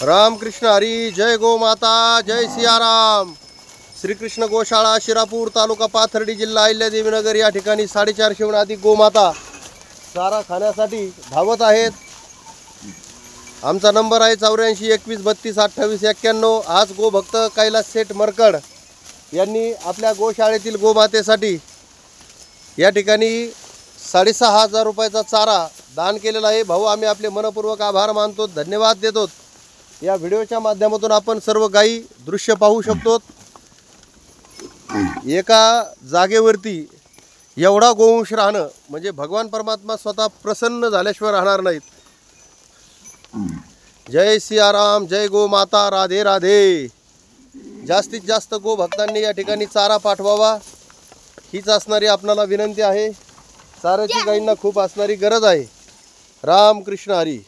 राम कृष्ण हरी। जय गो माता, जय सियाराम। श्रीकृष्ण गोशाळा, शिरापूर तालुका पाथर्डी, जिल्हा अहिल्यादेवीनगर या ठिकाणी 450 अधिक गोमाता चारा खाण्यासाठी धावत आहेत। आमचा नंबर आहे 84 21 32 28 91। आज गोभक्त कैलास सेठ मरकड यांनी आपल्या गोशाळेतील गोमातेसाठी या ठिकाणी 6,500 रुपयाचा चारा दान केलेला आहे। भाऊ, आम्ही आपले मनपूर्वक आभार मानतो, धन्यवाद देतो। या व्हिडिओच्या माध्यमातून आपण सर्व गायी दृश्य पाहू शकतो। एका जागेवरती एवढा गोवंश राहणं म्हणजे भगवान परमात्मा स्वतः प्रसन्न झाल्याशिवाय राहणार नाहीत। जय सियाराम, जय गो माता, राधे राधे। जास्तीत जास्त गो भक्तांनी या ठिकाणी चारा पाठवावा हीच असणारी आपणाला विनंती आहे। चाऱ्याची गायींना खूप असणारी गरज आहे। राम कृष्ण हरी।